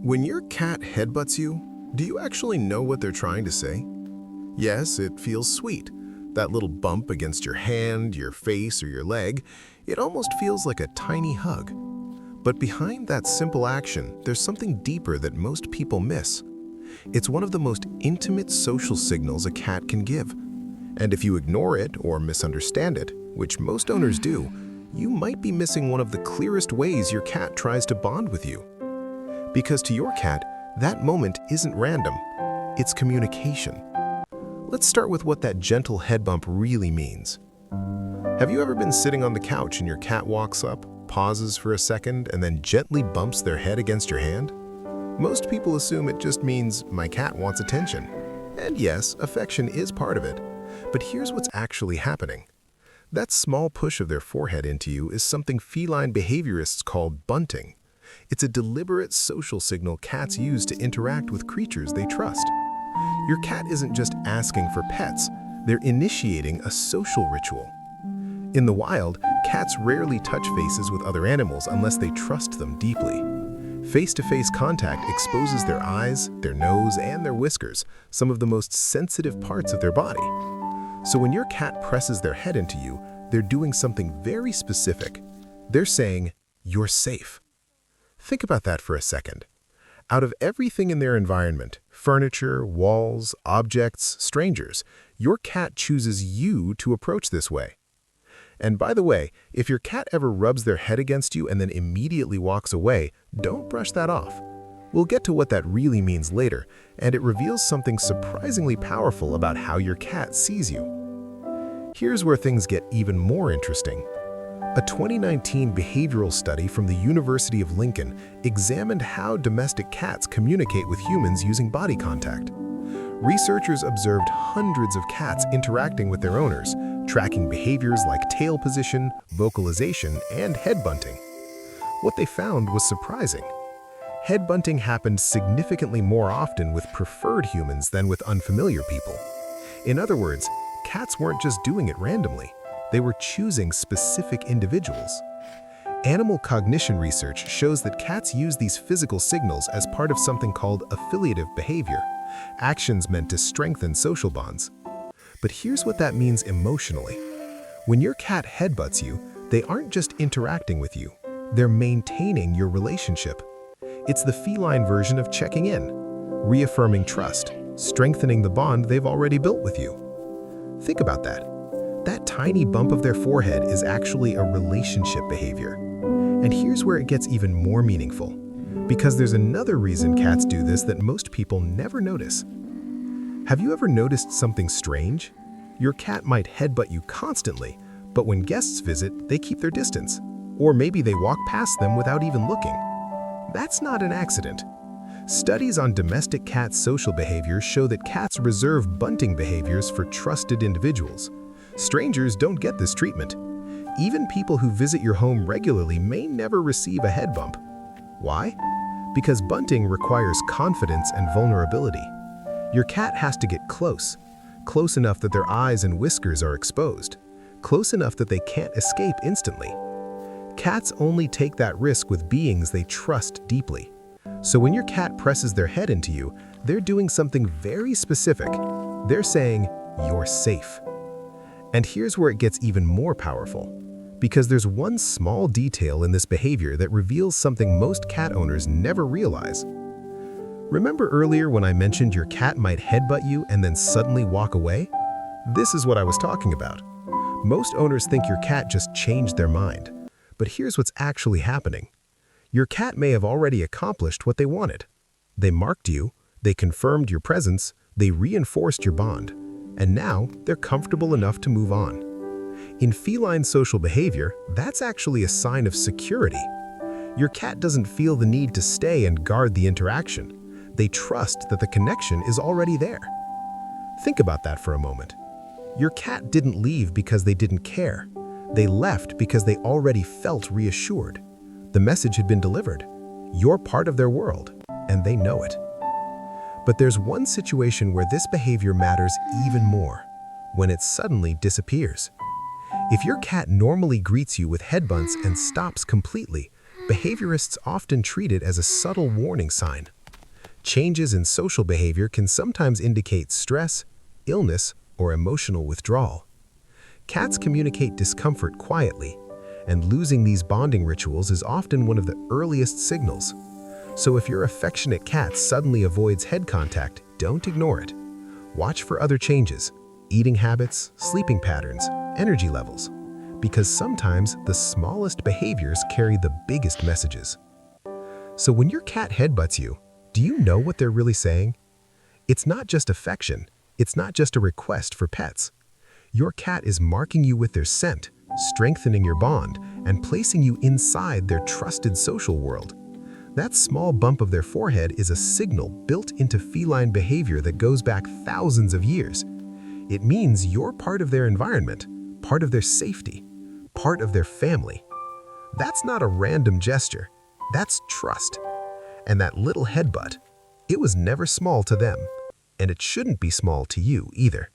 When your cat headbutts you, do you actually know what they're trying to say? Yes, it feels sweet. That little bump against your hand, your face, or your leg, it almost feels like a tiny hug. But behind that simple action, there's something deeper that most people miss. It's one of the most intimate social signals a cat can give. And if you ignore it or misunderstand it, which most owners do, you might be missing one of the clearest ways your cat tries to bond with you. Because to your cat, that moment isn't random, it's communication. Let's start with what that gentle head bump really means. Have you ever been sitting on the couch and your cat walks up, pauses for a second, and then gently bumps their head against your hand? Most people assume it just means, my cat wants attention. And yes, affection is part of it. But here's what's actually happening. That small push of their forehead into you is something feline behaviorists call bunting. It's a deliberate social signal cats use to interact with creatures they trust. Your cat isn't just asking for pets, they're initiating a social ritual. In the wild, cats rarely touch faces with other animals unless they trust them deeply. Face-to-face contact exposes their eyes, their nose, and their whiskers, some of the most sensitive parts of their body. So when your cat presses their head into you, they're doing something very specific. They're saying, "You're safe." Think about that for a second. Out of everything in their environment, furniture, walls, objects, strangers, your cat chooses you to approach this way. And by the way, if your cat ever rubs their head against you and then immediately walks away, don't brush that off. We'll get to what that really means later, and it reveals something surprisingly powerful about how your cat sees you. Here's where things get even more interesting. A 2019 behavioral study from the University of Lincoln examined how domestic cats communicate with humans using body contact. Researchers observed hundreds of cats interacting with their owners, tracking behaviors like tail position, vocalization, and head bunting. What they found was surprising. Head bunting happened significantly more often with preferred humans than with unfamiliar people. In other words, cats weren't just doing it randomly. They were choosing specific individuals. Animal cognition research shows that cats use these physical signals as part of something called affiliative behavior, actions meant to strengthen social bonds. But here's what that means emotionally. When your cat headbutts you, they aren't just interacting with you, they're maintaining your relationship. It's the feline version of checking in, reaffirming trust, strengthening the bond they've already built with you. Think about that. That tiny bump of their forehead is actually a relationship behavior. And here's where it gets even more meaningful, because there's another reason cats do this that most people never notice. Have you ever noticed something strange? Your cat might headbutt you constantly, but when guests visit, they keep their distance. Or maybe they walk past them without even looking. That's not an accident. Studies on domestic cat social behaviors show that cats reserve bunting behaviors for trusted individuals. Strangers don't get this treatment. Even people who visit your home regularly may never receive a head bump. Why? Because bunting requires confidence and vulnerability. Your cat has to get close enough that their eyes and whiskers are exposed, close enough that they can't escape instantly. Cats only take that risk with beings they trust deeply. So when your cat presses their head into you, they're doing something very specific. They're saying, "You're safe." And here's where it gets even more powerful, because there's one small detail in this behavior that reveals something most cat owners never realize. Remember earlier when I mentioned your cat might headbutt you and then suddenly walk away? This is what I was talking about. Most owners think your cat just changed their mind. But here's what's actually happening. Your cat may have already accomplished what they wanted. They marked you, they confirmed your presence, they reinforced your bond. And now, they're comfortable enough to move on. In feline social behavior, that's actually a sign of security. Your cat doesn't feel the need to stay and guard the interaction. They trust that the connection is already there. Think about that for a moment. Your cat didn't leave because they didn't care. They left because they already felt reassured. The message had been delivered. You're part of their world, and they know it. But there's one situation where this behavior matters even more, when it suddenly disappears. If your cat normally greets you with head bumps and stops completely, behaviorists often treat it as a subtle warning sign. Changes in social behavior can sometimes indicate stress, illness, or emotional withdrawal. Cats communicate discomfort quietly, and losing these bonding rituals is often one of the earliest signals. So if your affectionate cat suddenly avoids head contact, don't ignore it. Watch for other changes, eating habits, sleeping patterns, energy levels, because sometimes the smallest behaviors carry the biggest messages. So when your cat headbutts you, do you know what they're really saying? It's not just affection, it's not just a request for pets. Your cat is marking you with their scent, strengthening your bond, and placing you inside their trusted social world. That small bump of their forehead is a signal built into feline behavior that goes back thousands of years. It means you're part of their environment, part of their safety, part of their family. That's not a random gesture, that's trust. And that little headbutt, it was never small to them, and it shouldn't be small to you either.